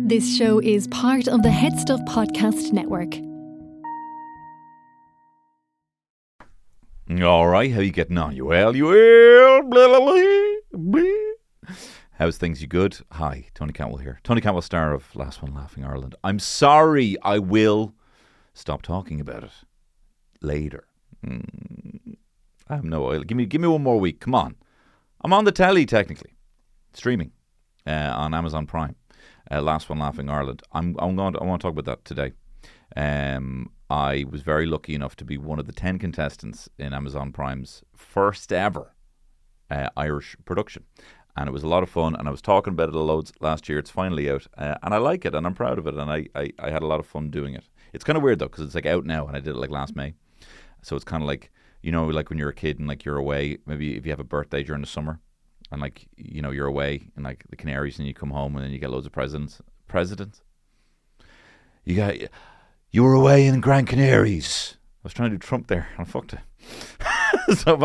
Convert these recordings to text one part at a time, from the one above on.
This show is part of the Head Stuff Podcast Network. All right, how you getting on? You well? You well? Blah, blah, blah, blah. How's things? You good? Hi, Tony Cantwell here. Tony Cantwell, star of Last One Laughing Ireland. I'm sorry, I will stop talking about it later. I have no oil. Give me one more week. Come on. I'm on the telly, technically. Streaming on Amazon Prime. Last One Laughing Ireland. I want to talk about that today. I was very lucky enough to be one of the 10 contestants in Amazon Prime's first ever Irish production. And it was a lot of fun, and I was talking about it loads last year. It's finally out, and I like it, and I'm proud of it, and I had a lot of fun doing it. It's kind of weird, though, because it's like out now, and I did it like last May. So it's kind of like, you know, like when you're a kid and like you're away, maybe if you have a birthday during the summer, and like, you know, you're away in like the Canaries, and you come home, and then you get loads of presidents. You were away in Gran Canaries. I was trying to do Trump there. I fucked it. So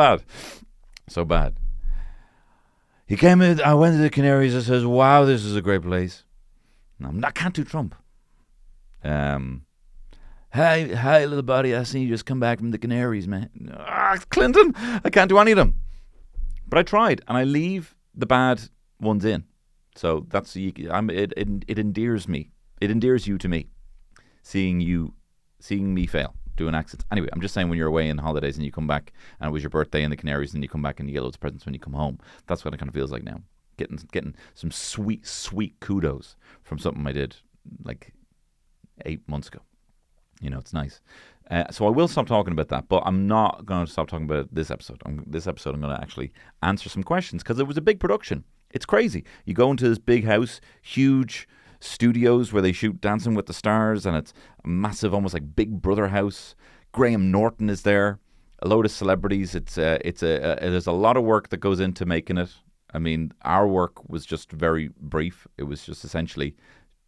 bad. He came in, I went to the Canaries and says, wow, this is a great place. I can't do Trump. Hi, little buddy, I seen you just come back from the Canaries, man. Clinton, I can't do any of them. But I tried, and I leave the bad ones in. So that's it endears me. It endears you to me. Seeing me fail doing accents. Anyway, I'm just saying, when you're away on holidays and you come back and it was your birthday in the Canaries and you come back and you get loads of presents when you come home, that's what it kind of feels like now. Getting some sweet kudos from something I did like 8 months ago. You know, it's nice. So I will stop talking about that, but I'm not going to stop talking about it this episode. I'm going to actually answer some questions, because it was a big production. It's crazy. You go into this big house, huge studios where they shoot Dancing with the Stars, and it's a massive, almost like Big Brother house. Graham Norton is there, a load of celebrities. There's a lot of work that goes into making it. I mean, our work was just very brief. It was just essentially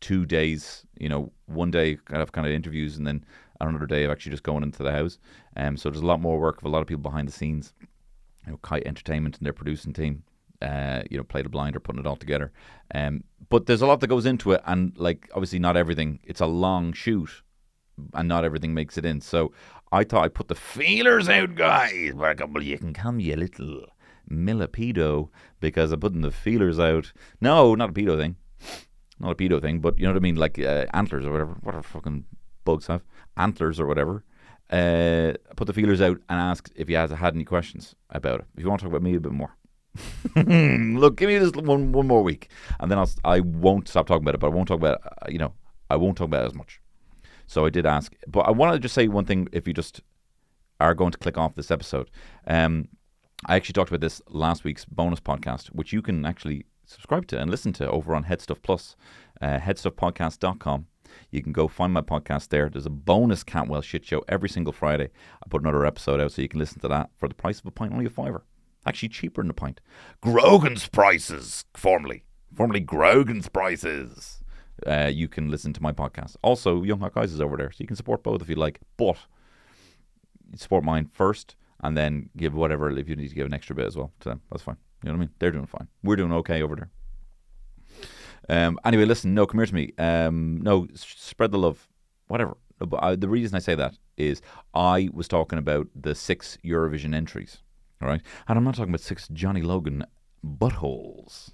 2 days, you know, one day kind of interviews, and then another day of actually just going into the house. So there's a lot more work of a lot of people behind the scenes. You know, Kite Entertainment and their producing team, Play the Blind are putting it all together. But there's a lot that goes into it, and like obviously not everything. It's a long shoot, and not everything makes it in. So I thought I'd put the feelers out, guys. You can call me a little millipedo because I'm putting the feelers out. No, not a pedo thing. Not a pedo thing, but you know what I mean, like antlers or whatever. What are fucking bugs have? Antlers or whatever. Put the feelers out and asked if you had any questions about it. If you want to talk about me a bit more. Look, give me this one more week, and then I won't stop talking about it. But I won't talk about it, I won't talk about it as much. So I did ask, but I want to just say one thing. If you just are going to click off this episode, I actually talked about this last week's bonus podcast, which you can actually subscribe to and listen to over on Headstuff Plus, headstuffpodcast.com. You can go find my podcast there. There's a bonus Cantwell shit show every single Friday. I put another episode out, so you can listen to that for the price of a pint, only a £5. Actually cheaper than a pint. Grogan's Prices, formerly Grogan's Prices. You can listen to my podcast. Also, Young Hot Guys is over there, so you can support both if you like. But you support mine first, and then give whatever, if you need to give an extra bit as well to them. That's fine. You know what I mean? They're doing fine. We're doing okay over there. Anyway, listen, no, come here to me. No, spread the love. Whatever. But the reason I say that is I was talking about the 6 Eurovision entries. All right? And I'm not talking about 6 Johnny Logan buttholes.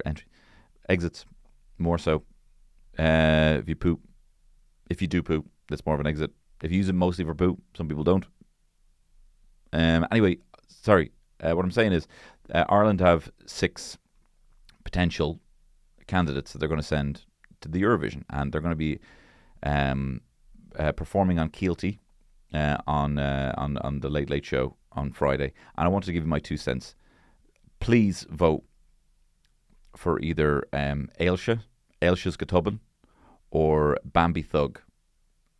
Entry. Exits, more so. If you poop. If you do poop, that's more of an exit. If you use it mostly for poop, some people don't. Anyway, sorry. What I'm saying is Ireland have 6 potential candidates that they're going to send to the Eurovision, and they're going to be performing on Keelty on the Late Late Show on Friday. And I wanted to give you my 2 cents. Please vote for either Ailsha's Gotubin or Bambi Thug.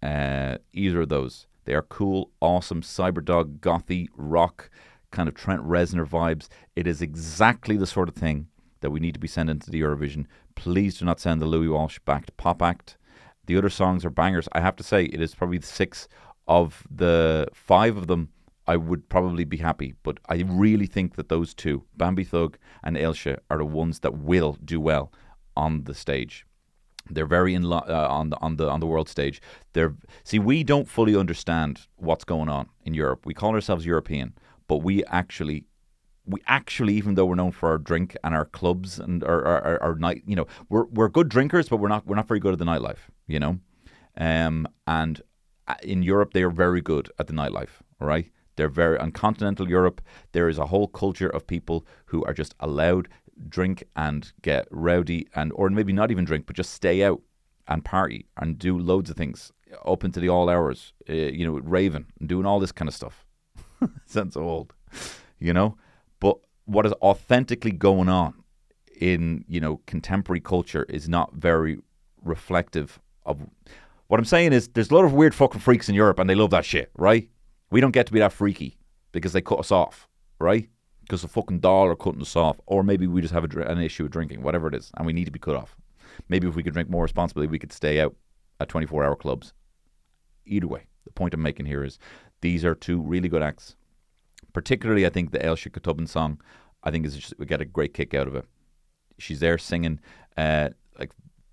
Either of those. They are cool, awesome, cyberdog, gothy, rock, kind of Trent Reznor vibes. It is exactly the sort of thing that we need to be sending to the Eurovision. Please do not send the Louis Walsh-backed pop act. The other songs are bangers. I have to say, it is probably 6 of the 5 of them. I would probably be happy, but I really think that those 2, Bambi Thug and Ailsha, are the ones that will do well. on the stage. They're very on the world stage. We don't fully understand what's going on in Europe. We call ourselves European, but we actually, even though we're known for our drink and our clubs and our night, we're good drinkers, but we're not very good at the nightlife, and in Europe they are very good at the nightlife. All right, on continental Europe there is a whole culture of people who are just allowed drink and get rowdy or maybe not even drink, but just stay out and party and do loads of things up into the all hours, raving and doing all this kind of stuff. Sounds so old, but what is authentically going on in, contemporary culture is not very reflective of what I'm saying. Is there's a lot of weird fucking freaks in Europe and they love that shit, right? We don't get to be that freaky because they cut us off, right? Because the fucking doll are cutting us off, or maybe we just have an issue with drinking, whatever it is, and we need to be cut off. Maybe if we could drink more responsibly, we could stay out at 24-hour clubs. Either way, the point I'm making here is these are two really good acts. Particularly, I think the Ailse Kotubin song, I think we get a great kick out of it. She's there singing like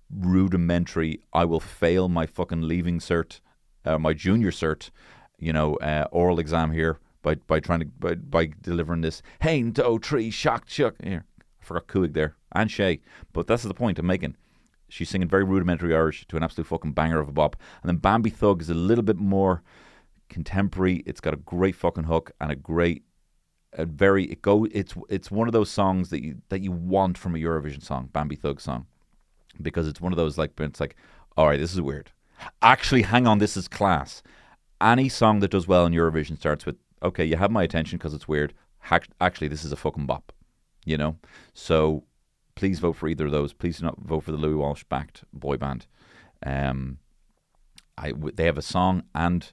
rudimentary, I will fail my fucking leaving cert, my junior cert, oral exam here. By delivering this Hain Do Tree Shock Here, I forgot Kuig there and Shay, but that's the point I'm making. She's singing very rudimentary Irish to an absolute fucking banger of a bop, and then Bambi Thug is a little bit more contemporary. It's got a great fucking hook and it's one of those songs that you want from a Eurovision song, Bambi Thug song, because it's one of those it's like, all right, this is weird. Actually, hang on, this is class. Any song that does well in Eurovision starts with, okay, you have my attention because it's weird. Actually, this is a fucking bop, So please vote for either of those. Please do not vote for the Louis Walsh-backed boy band. They have a song and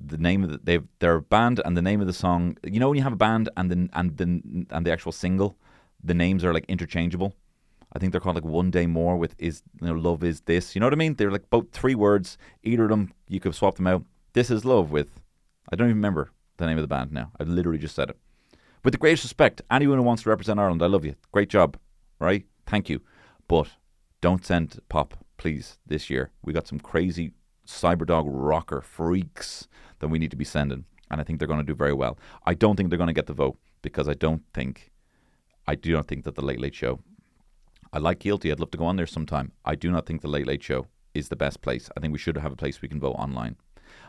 the name of they're a band and the name of the song. When you have a band and the actual single, the names are like interchangeable. I think they're called like One Day More with Love Is This. You know what I mean? They're like both 3 words. Either of them you could swap them out. This is Love with, I don't even remember the name of the band now. I literally just said it. With the greatest respect, anyone who wants to represent Ireland, I love you. Great job, right? Thank you. But don't send pop, please, this year. We got some crazy cyberdog rocker freaks that we need to be sending. And I think they're going to do very well. I don't think they're going to get the vote because I do not think that the Late Late Show, I like Guilty, I'd love to go on there sometime. I do not think the Late Late Show is the best place. I think we should have a place we can vote online.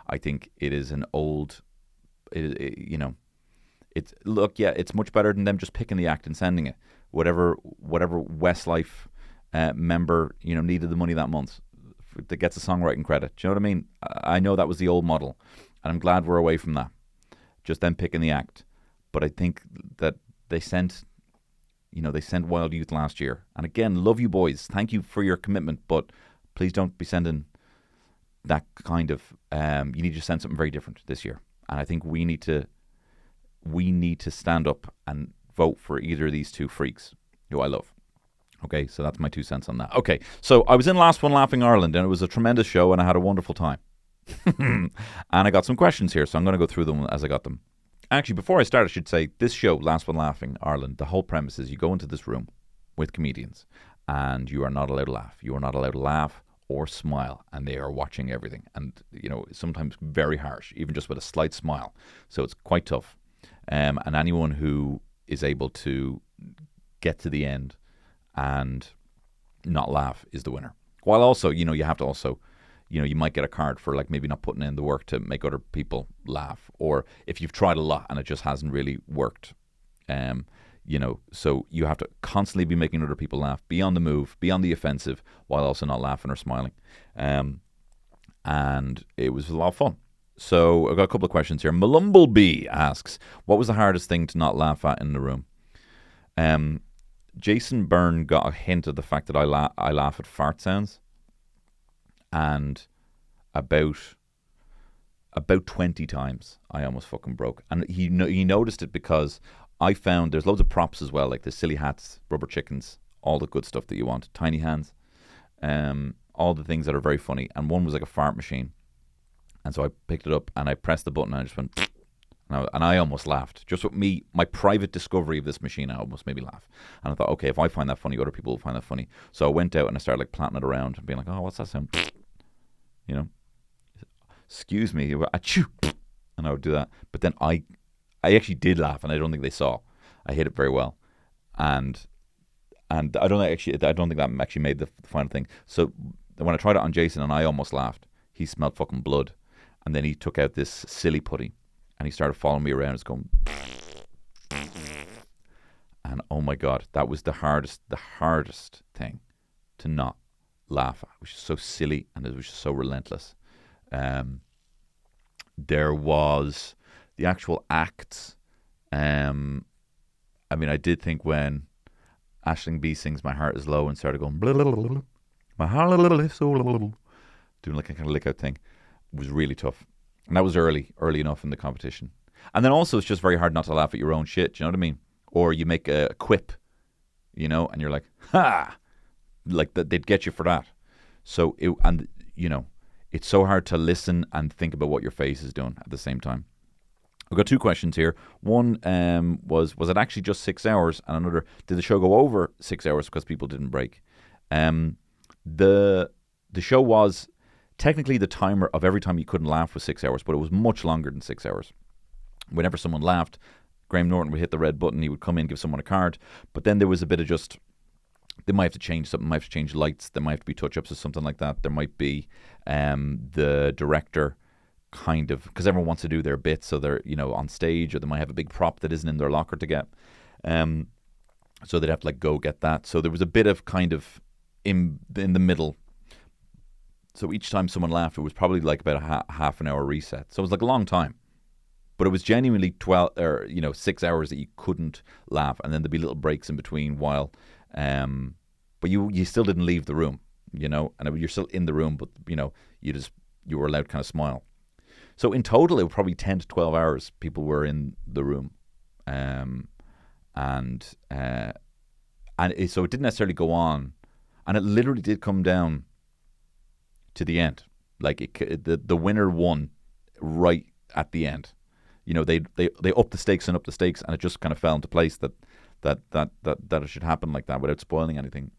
I think it is an old... it's much better than them just picking the act and sending it. Whatever Westlife member needed the money that month that gets a songwriting credit. Do you know what I mean? I know that was the old model, and I'm glad we're away from that. Just them picking the act, but I think that they sent Wild Youth last year, and again, love you boys. Thank you for your commitment, but please don't be sending that kind of. You need to send something very different this year. And I think we need to stand up and vote for either of these two freaks who I love. Okay, so that's my 2 cents on that. Okay, so I was in Last One Laughing Ireland, and it was a tremendous show, and I had a wonderful time. And I got some questions here, so I'm going to go through them as I got them. Actually, before I start, I should say this show, Last One Laughing Ireland, the whole premise is you go into this room with comedians, and you are not allowed to laugh. You are not allowed to laugh or smile, and they are watching everything, and sometimes very harsh, even just with a slight smile. So it's quite tough, and anyone who is able to get to the end and not laugh is the winner. While also, you have to also, you might get a card for like maybe not putting in the work to make other people laugh, or if you've tried a lot and it just hasn't really worked. So you have to constantly be making other people laugh, be on the move, be on the offensive, while also not laughing or smiling. And it was a lot of fun. So I've got a couple of questions here. Malumblebee asks, what was the hardest thing to not laugh at in the room? Jason Byrne got a hint of the fact that I laugh at fart sounds. And about 20 times I almost fucking broke. And he noticed it because I found there's loads of props as well, like the silly hats, rubber chickens, all the good stuff that you want, tiny hands, all the things that are very funny. And one was like a fart machine. And so I picked it up and I pressed the button and I just went, And I almost laughed. Just with me, my private discovery of this machine, I almost made me laugh. And I thought, okay, if I find that funny, other people will find that funny. So I went out and I started like planting it around and being like, oh, what's that sound? You know, excuse me, achoo. And I would do that. But then I actually did laugh, and I don't think they saw. I hit it very well. And I don't think that actually made the final thing. So when I tried it on Jason and I almost laughed, he smelled fucking blood. And then he took out this silly putty and he started following me around. It's going, and oh my God, that was the hardest thing to not laugh at. It was just so silly and it was just so relentless. There was the actual acts. I mean, I did think when Aisling B sings "My Heart Is Low" and started going blah, blah, blah, blah, my heart is so blah, blah, blah, doing like a kind of lick out thing, it was really tough. And that was early enough in the competition. And then also it's just very hard not to laugh at your own shit. Do you know what I mean? Or you make a quip, you know, and you're like, ha! Like they'd get you for that. So it's so hard to listen and think about what your face is doing at the same time. I've got two questions here. One was it actually just 6 hours? And another, did the show go over 6 hours because people didn't break? The show was technically the timer of every time you couldn't laugh was 6 hours, but it was much longer than 6 hours. Whenever someone laughed, Graham Norton would hit the red button. He would come in, give someone a card. But then there was a bit of just, they might have to change something, might have to change lights, there might have to be touch-ups or something like that. There might be the director kind of, because everyone wants to do their bit, so they're, you know, on stage, or they might have a big prop that isn't in their locker to get. So they'd have to like go get that. So there was a bit of kind of in the middle. So each time someone laughed, it was probably like about a half an hour reset. So it was like a long time. But it was genuinely 6 hours that you couldn't laugh, and then there'd be little breaks in between while, but you still didn't leave the room, you know, and you're still in the room, but you know, you were allowed to kind of smile. So in total, it was probably 10 to 12 hours people were in the room, so it didn't necessarily go on, and it literally did come down to the end. Like the winner won right at the end. You know, they upped the stakes, and it just kind of fell into place that it should happen like that without spoiling anything.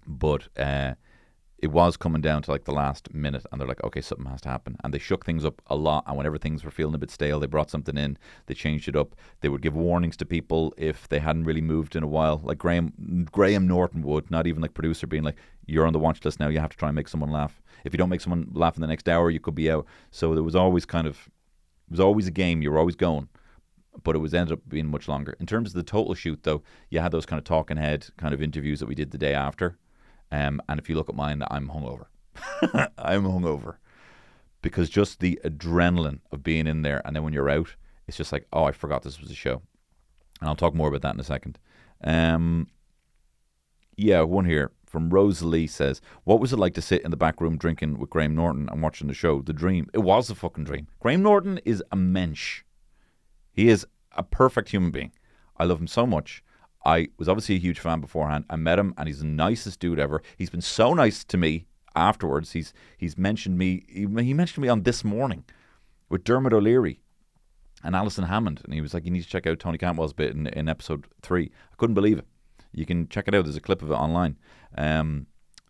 But it was coming down to like the last minute, and they're like, okay, something has to happen. And they shook things up a lot, and whenever things were feeling a bit stale, they brought something in, they changed it up. They would give warnings to people if they hadn't really moved in a while. Like Graham Norton would, not even like producer, being like, you're on the watch list now, you have to try and make someone laugh. If you don't make someone laugh in the next hour, you could be out. So there was always it was always a game, you were always going, but it was ended up being much longer. In terms of the total shoot, though, you had those kind of talking head kind of interviews that we did the day after. And if you look at mine, I'm hungover. I'm hungover. Because just the adrenaline of being in there, and then when you're out, it's just like, oh, I forgot this was a show. And I'll talk more about that in a second. One here from Rosalie says, what was it like to sit in the back room drinking with Graham Norton and watching the show? The dream. It was a fucking dream. Graham Norton is a mensch. He is a perfect human being. I love him so much. I was obviously a huge fan beforehand. I met him, and he's the nicest dude ever. He's been so nice to me afterwards. He's mentioned me. He mentioned me on This Morning with Dermot O'Leary and Alison Hammond, and he was like, you need to check out Tony Cantwell's bit in episode 3. I couldn't believe it. You can check it out. There's a clip of it online.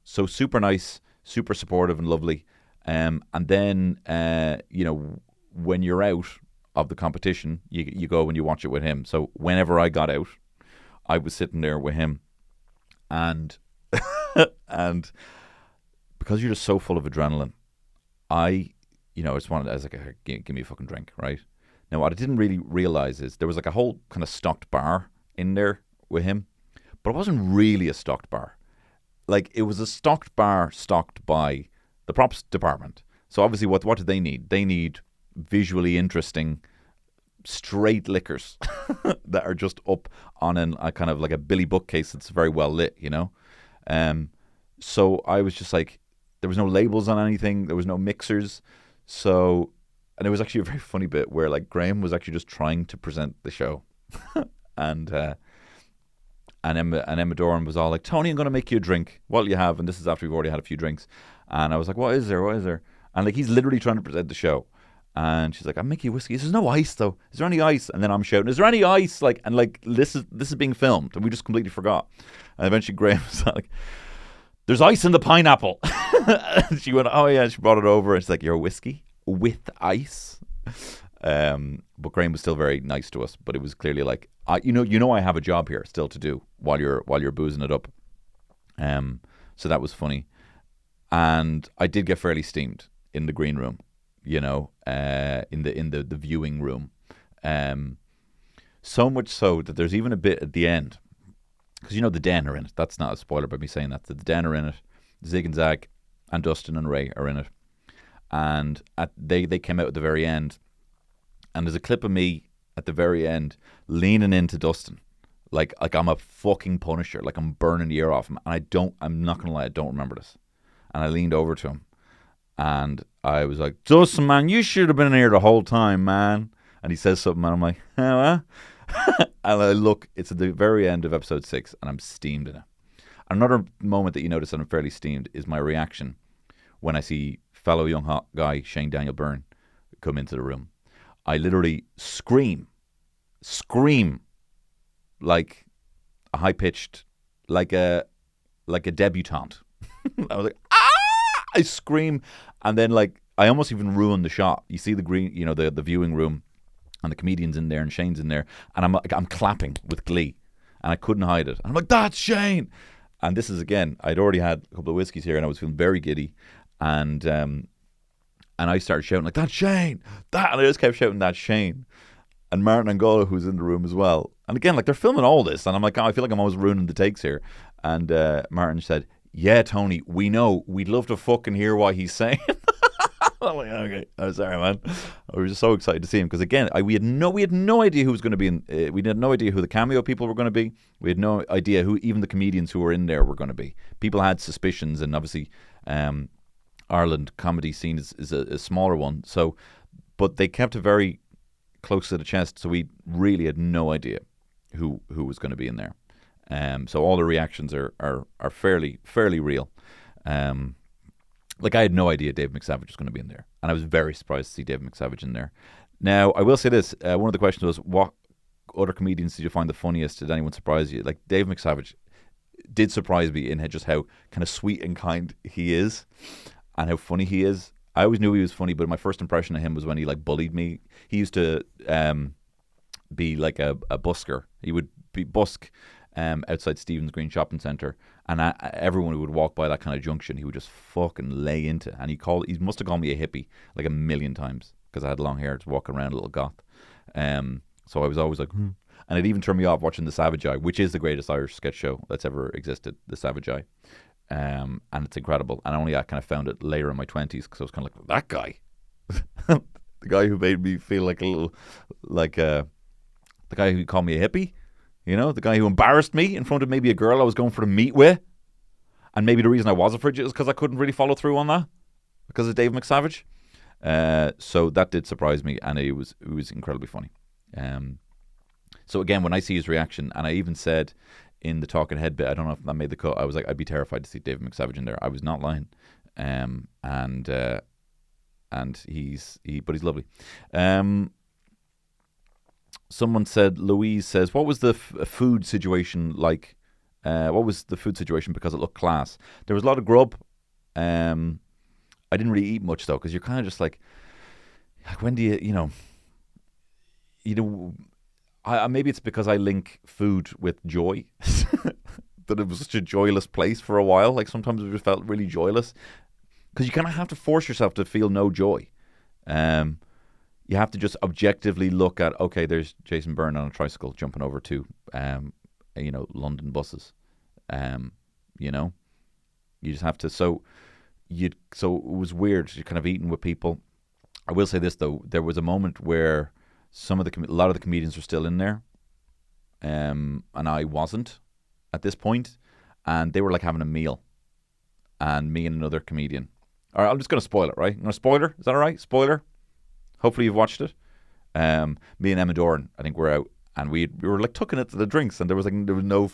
So super nice, super supportive and lovely. And then, when you're out of the competition, you go and you watch it with him. So whenever I got out, I was sitting there with him. And and because you're just so full of adrenaline, I just wanted, I was like, give me a fucking drink, right? Now, what I didn't really realize is there was like a whole kind of stocked bar in there with him. But it wasn't really a stocked bar. Like, it was a stocked bar stocked by the props department. So obviously, what do they need? They need visually interesting, straight liquors that are just up on a kind of like a Billy bookcase that's very well lit, you know? So I was just like, there was no labels on anything. There was no mixers. So, and it was actually a very funny bit where like Graham was actually just trying to present the show. And Emma Doran was all like, Tony, I'm going to make you a drink. What'll you have? And this is after we've already had a few drinks. And I was like, what is there? And like, he's literally trying to present the show. And she's like, "I'll make you whiskey." There's no ice though. Is there any ice? And then I'm shouting, "Is there any ice?" Like, and like this is being filmed, and we just completely forgot. And eventually Graham was like, "There's ice in the pineapple." And she went, "Oh yeah." She brought it over. It's like, "Your whiskey with ice." But Graham was still very nice to us. But it was clearly like, you know, I have a job here still to do while you're boozing it up. So that was funny, and I did get fairly steamed in the green room. You know, in the viewing room, so much so that there's even a bit at the end, because you know the Den are in it. That's not a spoiler by me saying that. The Den are in it. Zig and Zag and Dustin and Ray are in it, and they came out at the very end, and there's a clip of me at the very end leaning into Dustin, like I'm a fucking Punisher, like I'm burning the ear off him, and I'm not gonna lie, I don't remember this, and I leaned over to him. And I was like, "Dustin, man, you should have been here the whole time, man." And he says something, and I'm like, "Huh?" And I look, it's at the very end of episode 6, and I'm steamed in it. Another moment that you notice that I'm fairly steamed is my reaction when I see fellow young hot guy Shane Daniel Byrne come into the room. I literally scream like a high-pitched, like a debutante. I was like, "Ah!" I scream, and then like I almost even ruin the shot. You see the green, you know, the viewing room, and the comedian's in there, and Shane's in there, and I'm clapping with glee, and I couldn't hide it. And I'm like, "That's Shane!" And this is again, I'd already had a couple of whiskeys here, and I was feeling very giddy, and I started shouting like, "That's Shane!" And I just kept shouting, "That's Shane!" And Martin Angola, who's in the room as well, and again, like they're filming all this, and I'm like, "Oh, I feel like I'm always ruining the takes here." And Martin said, "Yeah, Tony, we know. We'd love to fucking hear what he's saying." I'm like, "Okay, I'm sorry, man." I was just so excited to see him because again, we had no idea who was going to be in. We had no idea who the cameo people were going to be. We had no idea who even the comedians who were in there were going to be. People had suspicions, and obviously, Ireland comedy scene is a smaller one. So, but they kept it very close to the chest, so we really had no idea who was going to be in there. So all the reactions are fairly real. Like I had no idea Dave McSavage was going to be in there, and I was very surprised to see Dave McSavage in there. Now I will say this: one of the questions was, what other comedians did you find the funniest? Did anyone surprise you? Like Dave McSavage did surprise me in just how kind of sweet and kind he is, and how funny he is. I always knew he was funny, but my first impression of him was when he like bullied me. He used to be like a busker. He would be busk outside Stephen's Green Shopping Centre, and everyone who would walk by that kind of junction, he would just fucking lay into. And he must have called me a hippie like a million times because I had long hair, to walk around a little goth. So I was always like, and it even turned me off watching The Savage Eye, which is the greatest Irish sketch show that's ever existed, The Savage Eye. And it's incredible. And only I kind of found it later in my 20s because I was kind of like, that guy, the guy who made me feel like a little, like the guy who called me a hippie. You know, the guy who embarrassed me in front of maybe a girl I was going for a meet with. And maybe the reason I was a frigid is because I couldn't really follow through on that because of Dave McSavage. So that did surprise me, and it was incredibly funny. So again, when I see his reaction, and I even said in the talking head bit, I don't know if that made the cut, I was like, I'd be terrified to see Dave McSavage in there. I was not lying. And he's lovely. Someone said, Louise says, what was the food situation like? What was the food situation because it looked class? There was a lot of grub. I didn't really eat much though, because you're kind of just like when do maybe it's because I link food with joy, that it was such a joyless place for a while. Like sometimes it just felt really joyless, because you kind of have to force yourself to feel no joy. You have to just objectively look at, okay, there's Jason Byrne on a tricycle jumping over to, London buses. You just have to. So it was weird. You're kind of eating with people. I will say this though, there was a moment where a lot of the comedians were still in there, and I wasn't at this point, and they were like having a meal, and me and another comedian. All right, I'm just going to spoil it, right? I'm going to spoiler. Is that all right? Spoiler. Hopefully you've watched it. Me and Emma Doran, I think, were out, and we were like tucking it to the drinks, and there was no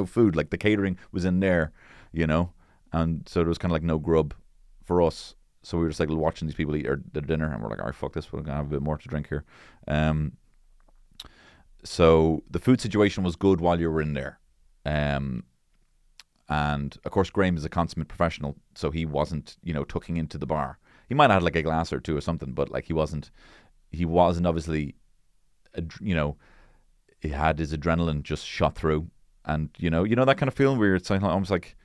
food. Like the catering was in there, and so there was kind of like no grub for us. So we were just like watching these people eat their dinner, and we're like, all right, fuck this, we're gonna have a bit more to drink here. So the food situation was good while you were in there. And of course, Graham is a consummate professional, so he wasn't, tucking into the bar. He might have had like a glass or two or something, but like he wasn't obviously, he had his adrenaline just shot through. And, that kind of feeling where it's almost like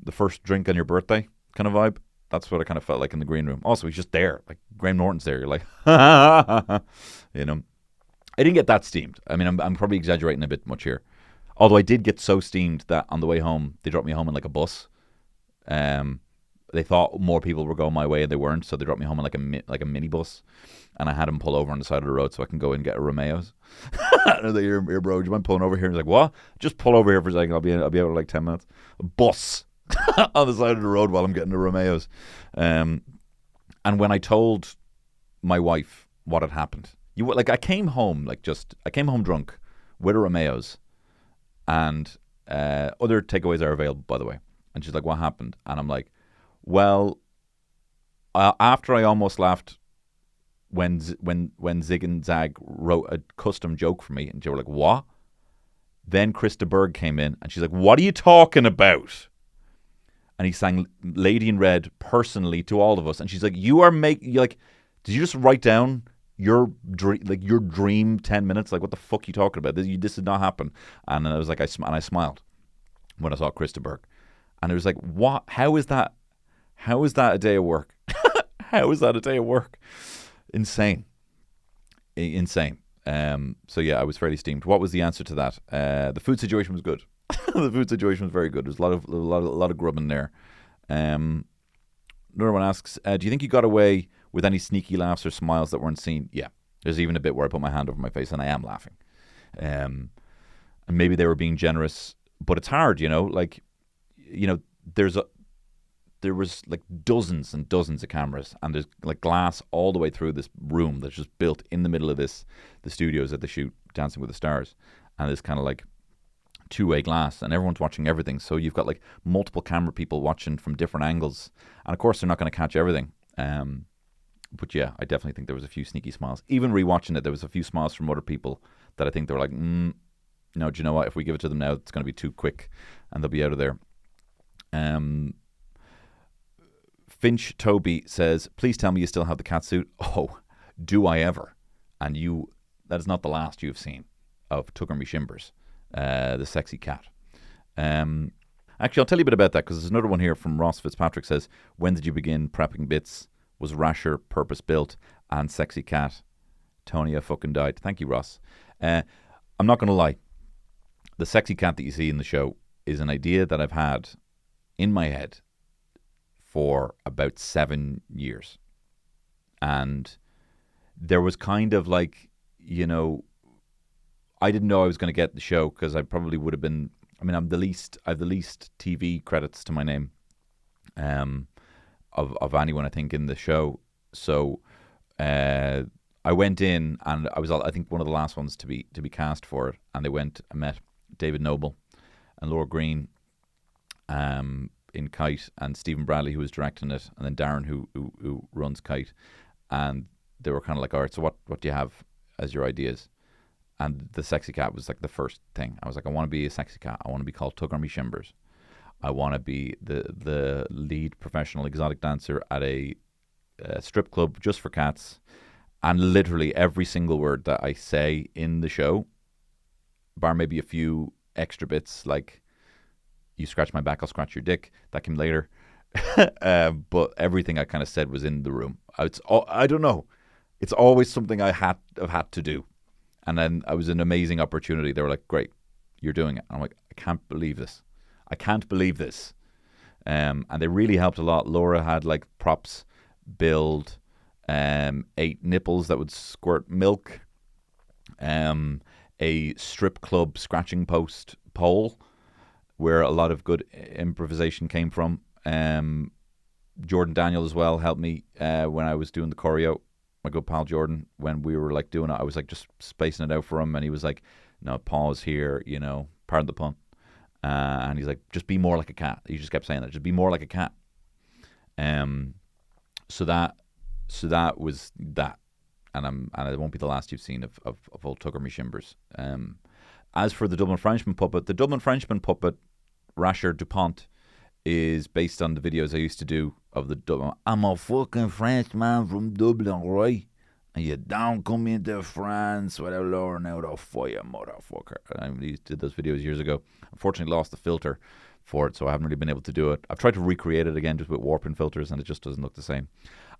the first drink on your birthday kind of vibe. That's what I kind of felt like in the green room. Also, he's just there. Like, Graham Norton's there. You're like, I didn't get that steamed. I mean, I'm probably exaggerating a bit much here. Although I did get so steamed that on the way home, they dropped me home in like a bus. They thought more people were going my way and they weren't, so they dropped me home in like a minibus, and I had him pull over on the side of the road so I can go and get a Romeo's. And they're like, here, bro, do you mind pulling over here? And he's like, what? Just pull over here for a second. I'll be out in like 10 minutes. A bus on the side of the road while I'm getting the Romeo's. And when I told my wife what had happened, I came home drunk with a Romeo's, and other takeaways are available, by the way. And she's like, what happened? And I'm like, well, after I almost laughed when Zig and Zag wrote a custom joke for me, and they were like, what? Then Krista Berg came in, and she's like, what are you talking about? And he sang Lady in Red personally to all of us. And she's like, did you just write down your dream 10 minutes? Like, what the fuck are you talking about? This did not happen. And I was like, I smiled when I saw Krista Berg. And it was like, what? How is that a day of work? How is that a day of work? Insane. So yeah, I was fairly steamed. What was the answer to that? The food situation was good. The food situation was very good. There's a lot of grubbing there. Another one asks, do you think you got away with any sneaky laughs or smiles that weren't seen? Yeah. There's even a bit where I put my hand over my face and I am laughing. And maybe they were being generous, but it's hard, there was like dozens and dozens of cameras, and there's like glass all the way through this room that's just built in the middle of the studios at the shoot Dancing with the Stars, and it's kind of like two-way glass, and everyone's watching everything. So you've got like multiple camera people watching from different angles, and of course they're not going to catch everything. But yeah, I definitely think there was a few sneaky smiles. Even rewatching it, there was a few smiles from other people that I think they were like, no, do you know what? If we give it to them now, it's going to be too quick, and they'll be out of there. Finch Toby says, please tell me you still have the cat suit. Oh, do I ever? And that is not the last you have seen of Tugger Me Shimbers, the sexy cat. Actually, I'll tell you a bit about that, because there's another one here from Ross Fitzpatrick says, when did you begin prepping bits? Was Rasher purpose built? And sexy cat. Tony, I fucking died. Thank you, Ross. I'm not going to lie. The sexy cat that you see in the show is an idea that I've had in my head for about 7 years. And there was kind of like, I didn't know I was going to get the show, because I probably would have been, I have the least TV credits to my name of anyone, I think, in the show. So I went in, and I was, I think, one of the last ones to be cast for it. And they went and met David Noble and Laura Green in Kite, and Stephen Bradley, who was directing it, and then Darren, who runs Kite. And they were kind of like, all right, so what do you have as your ideas? And the sexy cat was like the first thing. I was like, I want to be a sexy cat. I want to be called Tugger Me Shimbers. I want to be the lead professional exotic dancer at a strip club just for cats. And literally every single word that I say in the show, bar maybe a few extra bits, like, you scratch my back, I'll scratch your dick. That came later. But everything I kind of said was in the room. I don't know. It's always something I've had to do. And then I was an amazing opportunity. They were like, great, you're doing it. And I'm like, I can't believe this. And they really helped a lot. Laura had like props build, 8 nipples that would squirt milk, a strip club scratching post pole, where a lot of good improvisation came from. Jordan Daniel as well helped me when I was doing the choreo. My good pal Jordan, when we were like doing it, I was like just spacing it out for him, and he was like, no, pause here, pardon the pun. And he's like, just be more like a cat. He just kept saying that, just be more like a cat. So that was that, and it won't be the last you've seen of old Tugger Me Shimbers. As for the Dublin Frenchman puppet, Rasher Dupont, is based on the videos I used to do of the Dublin. I'm a fucking Frenchman from Dublin, right? And you don't come into France without learning how to fire, motherfucker. I did those videos years ago. Unfortunately, lost the filter for it, so I haven't really been able to do it. I've tried to recreate it again just with warping filters, and it just doesn't look the same.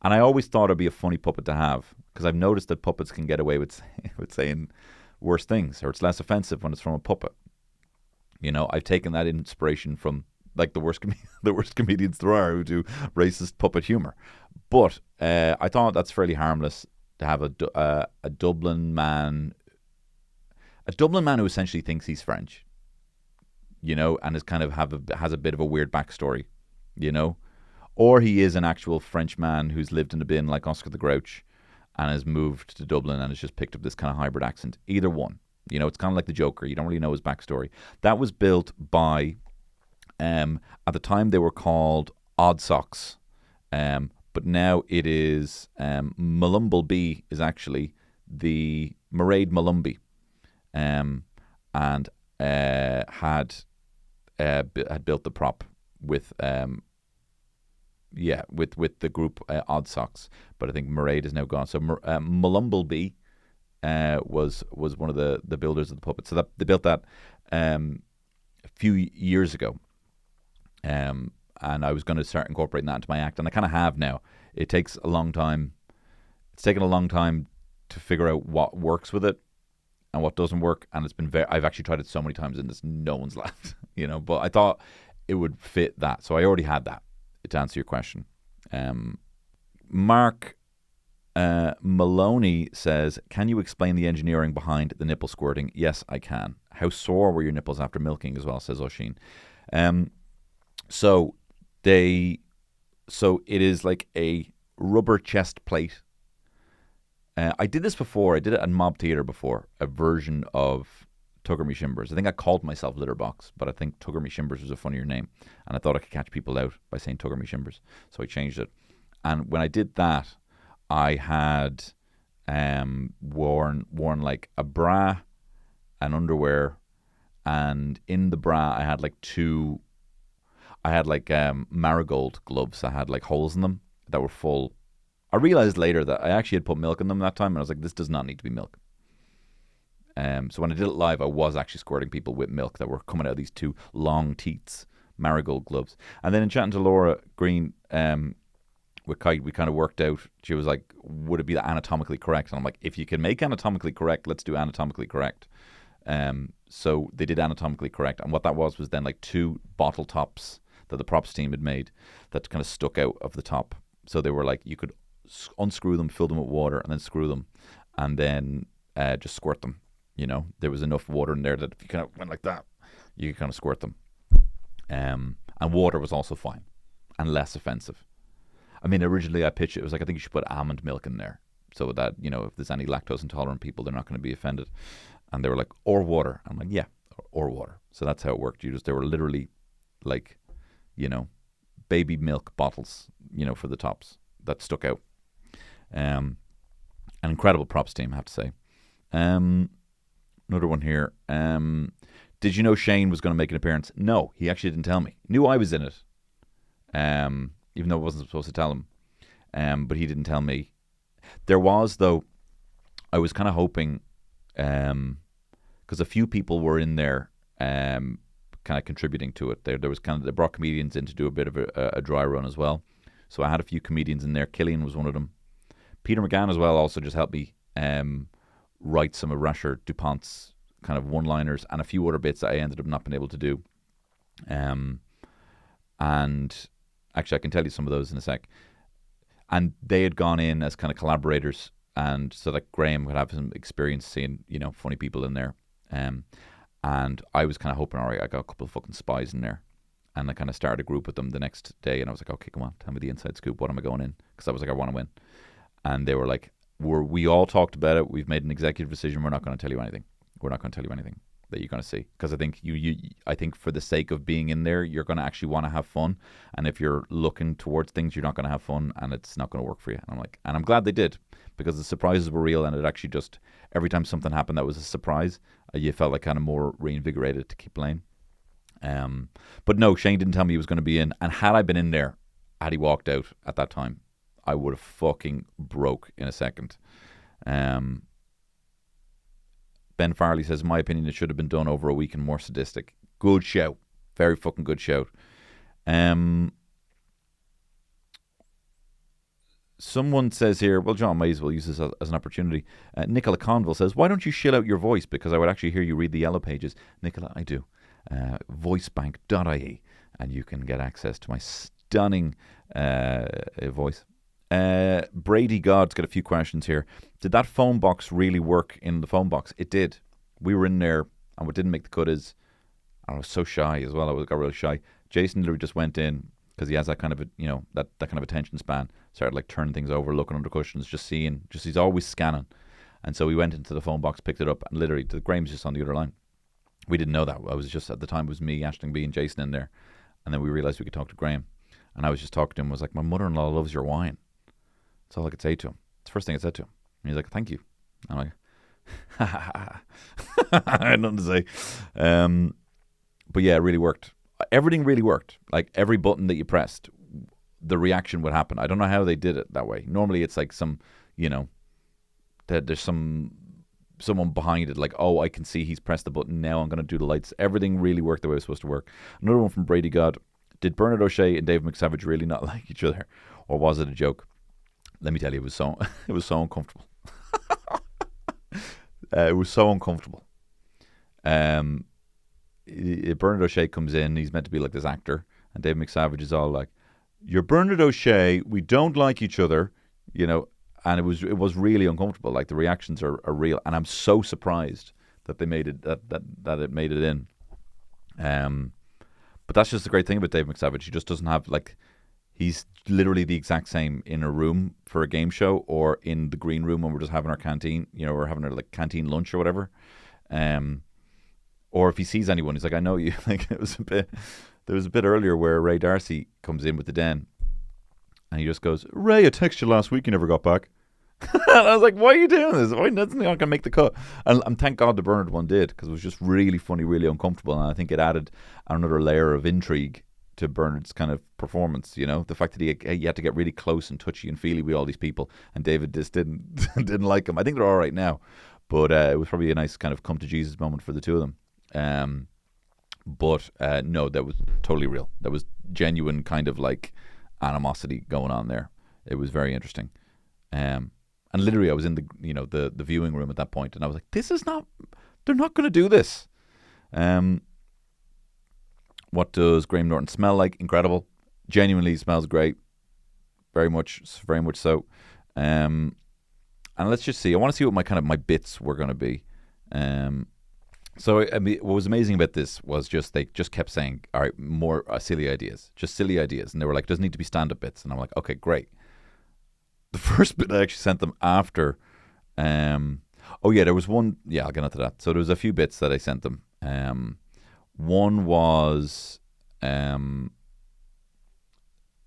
And I always thought it'd be a funny puppet to have, because I've noticed that puppets can get away with saying worse things, or it's less offensive when it's from a puppet. You know, I've taken that inspiration from like the worst comedians there are who do racist puppet humor. But I thought that's fairly harmless to have a Dublin man who essentially thinks he's French, you know, and is kind of has a bit of a weird backstory, you know, or he is an actual French man who's lived in a bin like Oscar the Grouch and has moved to Dublin and has just picked up this kind of hybrid accent. Either one, you know, it's kind of like the Joker. You don't really know his backstory. That was built by, at the time they were called Odd Socks, but now it is Mulumblebee is actually the Mairead Mullumbee, and had built the prop with with the group Odd Socks, but I think Mairead is now gone. So Mulumblebee was one of the builders of the puppet. So that they built that a few years ago. And I was going to start incorporating that into my act, and I kind of have now. It takes a long time. It's taken a long time to figure out what works with it and what doesn't work, and it's been I've actually tried it so many times, and there's no one's laughed, you know. But I thought it would fit that, so I already had that. To answer your question, Mark Maloney says, "Can you explain the engineering behind the nipple squirting?" Yes, I can. How sore were your nipples after milking as well? Says Oshin. So it is like a rubber chest plate. I did this before. I did it at Mob Theatre before, a version of Tugger Me Shimbers. I think I called myself Litterbox, but I think Tugger Me Shimbers was a funnier name, and I thought I could catch people out by saying Tugger Me Shimbers, so I changed it. And when I did that, I had worn like a bra and underwear, and in the bra I had like marigold gloves. I had like holes in them that were full. I realized later that I actually had put milk in them that time, and I was like, this does not need to be milk. So when I did it live, I was actually squirting people with milk that were coming out of these two long teats, marigold gloves. And then in chatting to Laura Green, with Kite, we kind of worked out, she was like, would it be anatomically correct? And I'm like, if you can make anatomically correct, let's do anatomically correct. So they did anatomically correct. And what that was then like two bottle tops that the props team had made that kind of stuck out of the top. So they were like, you could unscrew them, fill them with water, and then screw them, and then just squirt them. You know, there was enough water in there that if you kind of went like that, you could kind of squirt them. And water was also fine and less offensive. I mean, originally I pitched it was like, I think you should put almond milk in there so that, you know, if there's any lactose intolerant people, they're not going to be offended. And they were like, or water. I'm like, yeah, or water. So that's how it worked. They were literally like, you know, baby milk bottles, you know, for the tops that stuck out. An incredible props team, I have to say. Another one here. Did you know Shane was going to make an appearance? No, he actually didn't tell me. Knew I was in it, even though I wasn't supposed to tell him. But he didn't tell me. There was, though, I was kind of hoping, because a few people were in there, kind of contributing to it. They brought comedians in to do a bit of a dry run as well. So I had a few comedians in there. Killian was one of them. Peter McGann as well also just helped me write some of Rasher Dupont's kind of one-liners and a few other bits that I ended up not being able to do. And actually I can tell you some of those in a sec. And they had gone in as kind of collaborators, and so that Graham would have some experience seeing, you know, funny people in there. And I was kind of hoping, all right, I got a couple of fucking spies in there. And I kind of started a group with them the next day, and I was like, okay, come on, tell me the inside scoop. What am I going in? Because I was like, I want to win. And they were like, we all talked about it. We've made an executive decision. We're not going to tell you anything. We're not going to tell you anything. that you're going to see, because I think I think for the sake of being in there, you're going to actually want to have fun, and if you're looking towards things, you're not going to have fun, and it's not going to work for you. And I'm glad they did, because the surprises were real, and it actually just every time something happened that was a surprise, you felt like kind of more reinvigorated to keep playing. But no, Shane didn't tell me he was going to be in, and had I been in there, had he walked out at that time, I would have fucking broke in a second. Ben Farley says, in my opinion, it should have been done over a week and more sadistic. Good shout. Very fucking good shout. Someone says here, well, John may as well use this as an opportunity. Nicola Conville says, why don't you shill out your voice? Because I would actually hear you read the yellow pages. Nicola, I do. Voicebank.ie, and you can get access to my stunning voice. Brady God's got a few questions here. Did that phone box really work in the phone box? It did. We were in there, and what didn't make the cut is, I was so shy as well. I got really shy. Jason literally just went in, because he has that kind of that kind of attention span. Started like turning things over, looking under cushions, he's always scanning. And so we went into the phone box, picked it up, and literally Graham's just on the other line. We didn't know that. I was just, at the time, it was me, Aisling B, and Jason in there. And then we realised we could talk to Graham. And I was just talking to him. I was like, my mother-in-law loves your wine. That's all I could say to him. It's the first thing I said to him. And he's like, thank you. I'm like, ha ha ha. I had nothing to say. But yeah, it really worked. Everything really worked. Like every button that you pressed, the reaction would happen. I don't know how they did it that way. Normally it's like some, there's someone behind it, like, oh, I can see he's pressed the button, now I'm going to do the lights. Everything really worked the way it was supposed to work. Another one from Brady God. Did Bernard O'Shea and Dave McSavage really not like each other? Or was it a joke? Let me tell you, it was so uncomfortable. It was so uncomfortable. Bernard O'Shea comes in, he's meant to be like this actor, and Dave McSavage is all like, you're Bernard O'Shea, we don't like each other, and it was really uncomfortable. Like the reactions are real, and I'm so surprised that they made it that it made it in. But that's just the great thing about Dave McSavage. He just doesn't have he's literally the exact same in a room for a game show or in the green room when we're just having our canteen, we're having our canteen lunch or whatever. Or if he sees anyone, he's like, I know you. There was a bit earlier where Ray Darcy comes in with the den. And he just goes, Ray, I texted you last week, you never got back. And I was like, why are you doing this? Why that's not going to make the cut? And thank God the Bernard one did, because it was just really funny, really uncomfortable. And I think it added another layer of intrigue to Bernard's kind of performance, the fact that he had to get really close and touchy and feely with all these people. And David just didn't like him. I think they're all right now. But it was probably a nice kind of come to Jesus moment for the two of them. But no, that was totally real. That was genuine kind of like animosity going on there. It was very interesting. And literally I was in the viewing room at that point, and I was like, they're not going to do this. What does Graham Norton smell like? Incredible. Genuinely smells great. Very much so. And let's just see. I want to see what my bits were going to be. So I mean, what was amazing about this was they just kept saying, all right, more silly ideas, just silly ideas. And they were like, doesn't need to be stand-up bits. And I'm like, okay, great. The first bit I actually sent them after, there was one, I'll get into that. So there was a few bits that I sent them. One was, so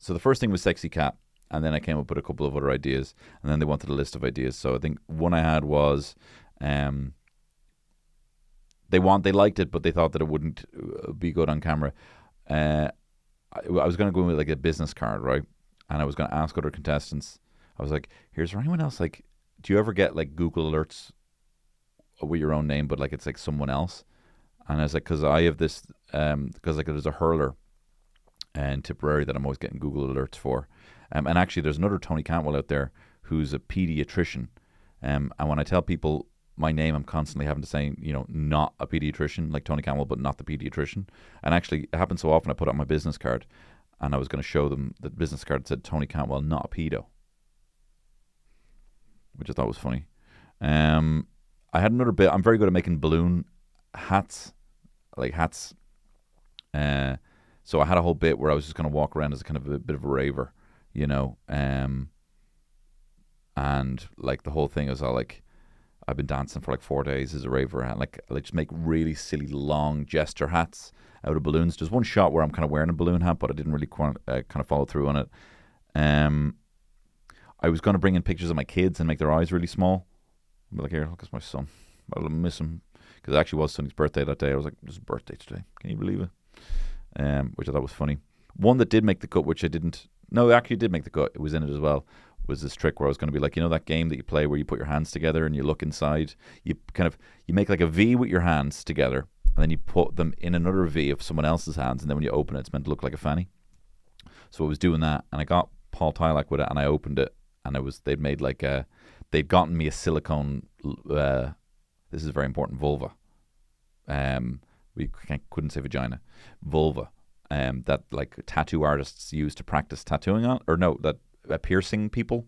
the first thing was Sexy Cat. And then I came up with a couple of other ideas. And then they wanted a list of ideas. So I think one I had was, they liked it, but they thought that it wouldn't be good on camera. I was going to go in with like a business card, right? And I was going to ask other contestants. I was like, "Here's for anyone else. Like, do you ever get like Google alerts with your own name, but like it's like someone else?" And I was like, "Because I have this, because like there's a hurler and Tipperary that I'm always getting Google alerts for, and actually there's another Tony Cantwell out there who's a pediatrician, and when I tell people my name, I'm constantly having to say, not a pediatrician like Tony Campbell, but not the pediatrician. And actually, it happens so often. I put out my business card, and I was going to show them the business card that said Tony Cantwell, not a pedo, which I thought was funny. I had another bit. I'm very good at making balloon hats, like hats. So I had a whole bit where I was just going to walk around as a kind of a bit of a raver, and like the whole thing is all like, I've been dancing for like 4 days as a raver, and like I just make really silly long gesture hats out of balloons. There's one shot where I'm kind of wearing a balloon hat, but I didn't really kind of follow through on it. I was going to bring in pictures of my kids and make their eyes really small. I'd be like, here, look, it's my son. I'll miss him. Because it actually was Sonny's birthday that day. I was like, it's his birthday today. Can you believe it? Which I thought was funny. One that did make the cut, which I didn't. No, it actually did make the cut. It was in it as well. Was this trick where I was going to be like, you know that game that you play where you put your hands together and you look inside? You make like a V with your hands together, and then you put them in another V of someone else's hands, and then when you open it, it's meant to look like a fanny. So I was doing that, and I got Paul Tylak with it, and I opened it, and they'd gotten me a silicone, this is very important, vulva. We couldn't say vagina. Vulva. That like tattoo artists use to practice tattooing on, or no, that piercing people,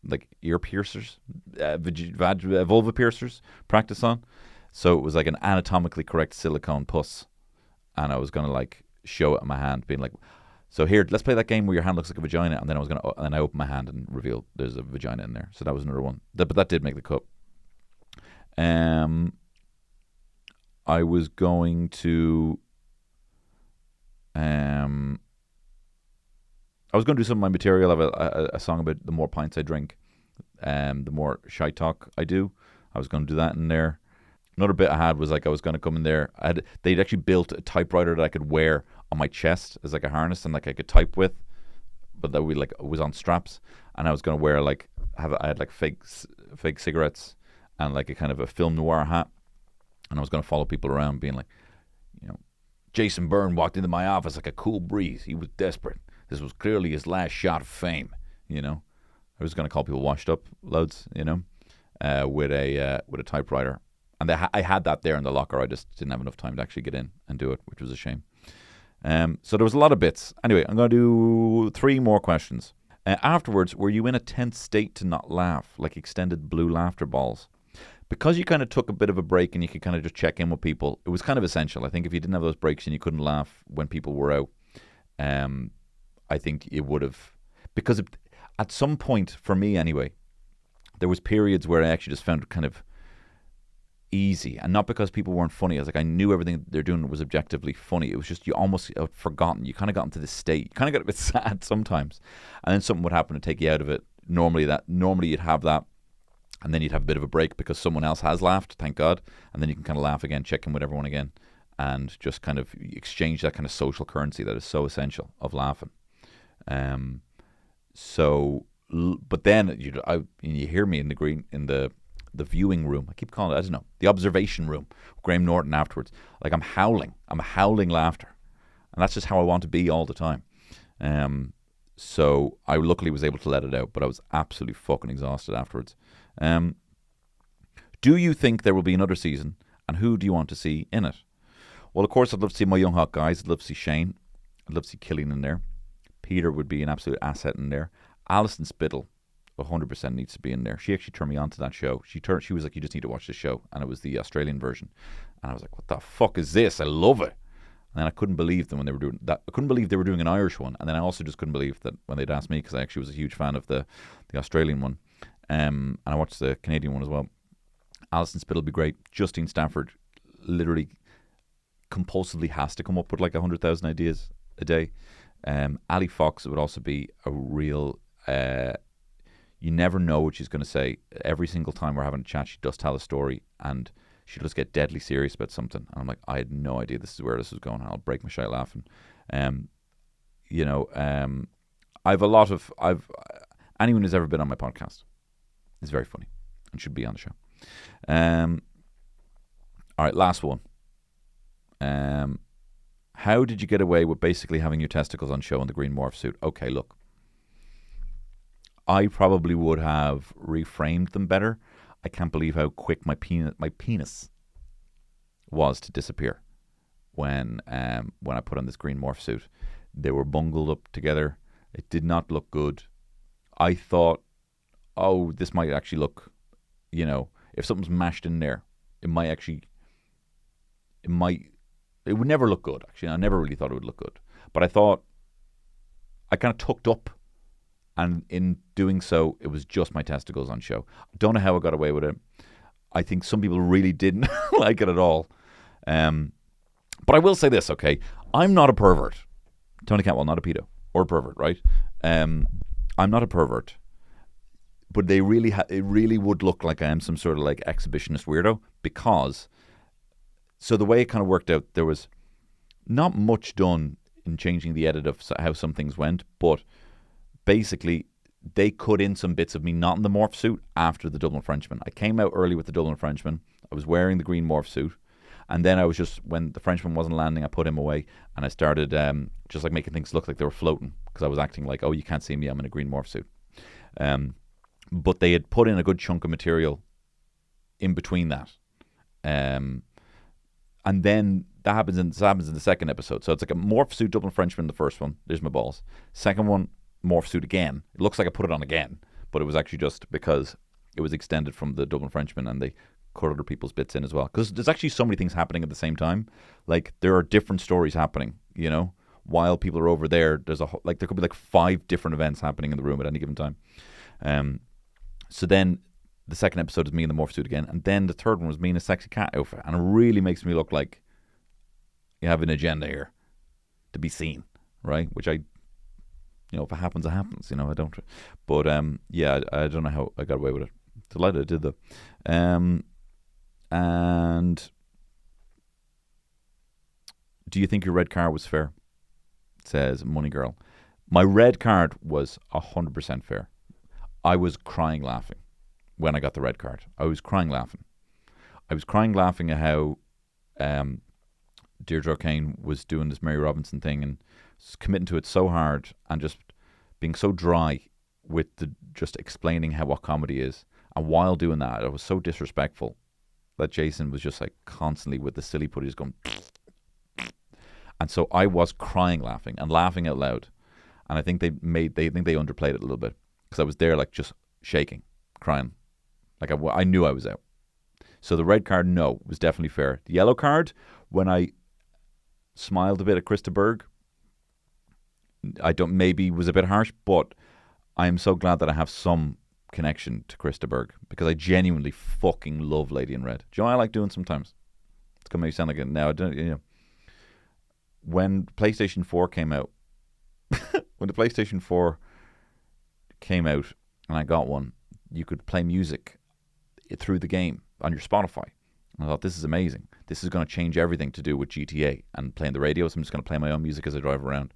like ear piercers, vulva piercers practice on. So it was like an anatomically correct silicone puss, and I was gonna like show it in my hand, being like, so here, let's play that game where your hand looks like a vagina, and then I opened my hand and revealed there's a vagina in there. So that was another one. But that did make the cut. I was going to do some of my material. I have a song about the more pints I drink, the more shy talk I do. I was going to do that in there. Another bit I had was like I was going to come in there. They'd actually built a typewriter that I could wear on my chest as like a harness and like I could type with, but that was on straps. And I was going to wear I had like fake cigarettes and like a kind of a film noir hat, and I was going to follow people around, being like, you know, Jason Byrne walked into my office like a cool breeze. He was desperate. This was clearly his last shot of fame. You know, I was going to call people washed up loads. You know, with a typewriter. And I had that there in the locker. I just didn't have enough time to actually get in and do it, which was a shame. So there was a lot of bits. Anyway, I'm going to do 3 more questions. Afterwards, were you in a tense state to not laugh, like extended blue laughter balls? Because you kind of took a bit of a break and you could kind of just check in with people, it was kind of essential. I think if you didn't have those breaks and you couldn't laugh when people were out, I think it would have... Because at some point, for me anyway, there was periods where I actually just found it kind of easy, and not because people weren't funny. I was like, I knew everything they're doing was objectively funny. It was just you almost had forgotten. You kind of got into this state. You kind of got a bit sad sometimes, and then something would happen to take you out of it. Normally you'd have that, and then you'd have a bit of a break because someone else has laughed, thank God, and then you can kind of laugh again, check in with everyone again, and just kind of exchange that kind of social currency that is so essential of laughing. But then you hear me in the viewing room. I keep calling it, I don't know, the observation room. Graham Norton afterwards. Like I'm howling laughter. And that's just how I want to be all the time. So I luckily was able to let it out, but I was absolutely fucking exhausted afterwards. Do you think there will be another season? And who do you want to see in it? Well, of course, I'd love to see my young hot guys. I'd love to see Shane. I'd love to see Killian in there. Peter would be an absolute asset in there. Alison Spittle 100% needs to be in there. She actually turned me on to that show. She was like, you just need to watch this show. And it was the Australian version. And I was like, what the fuck is this? I love it. And then I couldn't believe them when they were doing that. I couldn't believe they were doing an Irish one. And then I also just couldn't believe that when they'd asked me, because I actually was a huge fan of the Australian one. And I watched the Canadian one as well. Alison Spittle would be great. Justine Stafford literally compulsively has to come up with like 100,000 ideas a day. Ali Fox would also be a real... you never know what she's going to say. Every single time we're having a chat, she does tell a story and she'll just get deadly serious about something. And I'm like, I had no idea this is where this was going. I'll break my shit laughing. Anyone who's ever been on my podcast is very funny and should be on the show. All right, last one. How did you get away with basically having your testicles on show in the green morph suit? Okay, look. I probably would have reframed them better. I can't believe how quick my penis was to disappear when I put on this green morph suit. They were bungled up together. It did not look good. I thought, oh, this might actually look, if something's mashed in there, it would never look good. Actually, I never really thought it would look good. But I thought, I kind of tucked up. And in doing so, it was just my testicles on show. I don't know how I got away with it. I think some people really didn't like it at all. But I will say this, okay? I'm not a pervert. Tony Cantwell, not a pedo or a pervert, right? I'm not a pervert. But they really, it really would look like I am some sort of like exhibitionist weirdo because. So the way it kind of worked out, there was not much done in changing the edit of how some things went, but basically they cut in some bits of me not in the morph suit after the Dublin Frenchman. I came out early with the Dublin Frenchman. I was wearing the green morph suit. And then I was just, when the Frenchman wasn't landing, I put him away and I started just like making things look like they were floating because I was acting like, oh, you can't see me, I'm in a green morph suit. But they had put in a good chunk of material in between that. And then that happens in the second episode. So it's like a morph suit Dublin Frenchman, the first one. There's my balls. Second one, morph suit again. It looks like I put it on again, but it was actually just because it was extended from the Dublin Frenchman and they cut other people's bits in as well. Because there's actually so many things happening at the same time. Like there are different stories happening, you know, while people are over there. There's there could be like 5 different events happening in the room at any given time. So then the second episode is me in the morph suit again, and then the third one was me in a sexy cat outfit, and it really makes me look like you have an agenda here to be seen, right? Which I, if it happens, it happens. I don't. But yeah, I don't know how I got away with it. Delighted I did though. And do you think your red card was fair? Says Money Girl. My red card was 100% fair. I was crying laughing when I got the red card. I was crying laughing. I was crying laughing at how Deirdre O'Kane was doing this Mary Robinson thing and committing to it so hard and just being so dry with just explaining what comedy is. And while doing that, it was so disrespectful that Jason was just like constantly with the silly putties going. And so I was crying laughing and laughing out loud. And I think they underplayed it a little bit because I was there like just shaking, crying. Like I knew I was out. So the red card, no, was definitely fair. The yellow card, when I smiled a bit at Krista Berg, maybe was a bit harsh, but I'm so glad that I have some connection to Krista Berg because I genuinely fucking love Lady in Red. Do you know what I like doing sometimes? It's going to make you sound like it now. When PlayStation 4 came out, when the PlayStation 4 came out and I got one, you could play music through the game on your Spotify. And I thought, this is amazing. This is going to change everything to do with GTA and playing the radio. So I'm just going to play my own music as I drive around.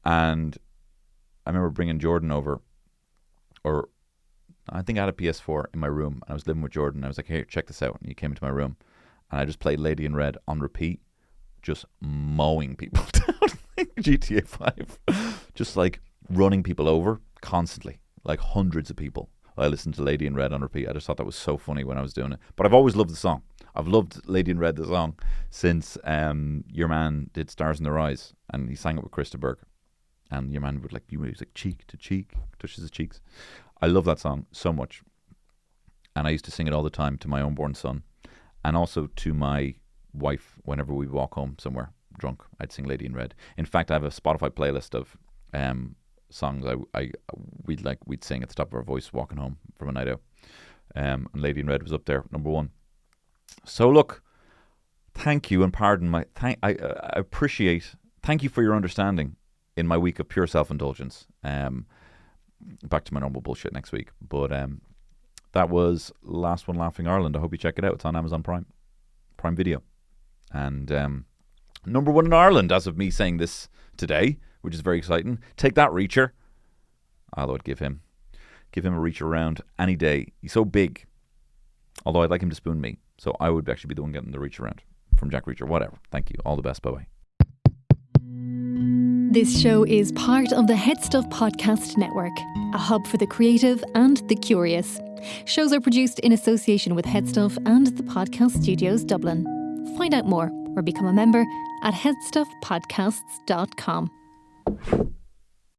And I remember bringing Jordan over, or I think I had a PS4 in my room. And I was living with Jordan. I was like, hey, check this out. And he came into my room. And I just played Lady in Red on repeat, just mowing people down. GTA 5. Just like running people over constantly, like hundreds of people. I listened to Lady in Red on repeat. I just thought that was so funny when I was doing it. But I've always loved the song. I've loved Lady in Red, the song, since your man did Stars in Their Eyes. And he sang it with Krista Berg. And your man would he was like cheek to cheek, touches his cheeks. I love that song so much. And I used to sing it all the time to my unborn son. And also to my wife whenever we walk home somewhere drunk. I'd sing Lady in Red. In fact, I have a Spotify playlist of songs we'd sing at the top of our voice walking home from a night out. And Lady in Red was up there, number 1. So look, thank you and pardon I appreciate, thank you for your understanding in my week of pure self-indulgence. Back to my normal bullshit next week. But that was Last One Laughing Ireland. I hope you check it out. It's on Amazon Prime Video. And number 1 in Ireland as of me saying this today, which is very exciting. Take that, Reacher. Although I'd give him a Reacher around any day. He's so big. Although I'd like him to spoon me. So I would actually be the one getting the Reacher around from Jack Reacher. Whatever. Thank you. All the best. Bye-bye. This show is part of the Head Stuff Podcast Network, a hub for the creative and the curious. Shows are produced in association with Head Stuff and the Podcast Studios Dublin. Find out more or become a member at headstuffpodcasts.com.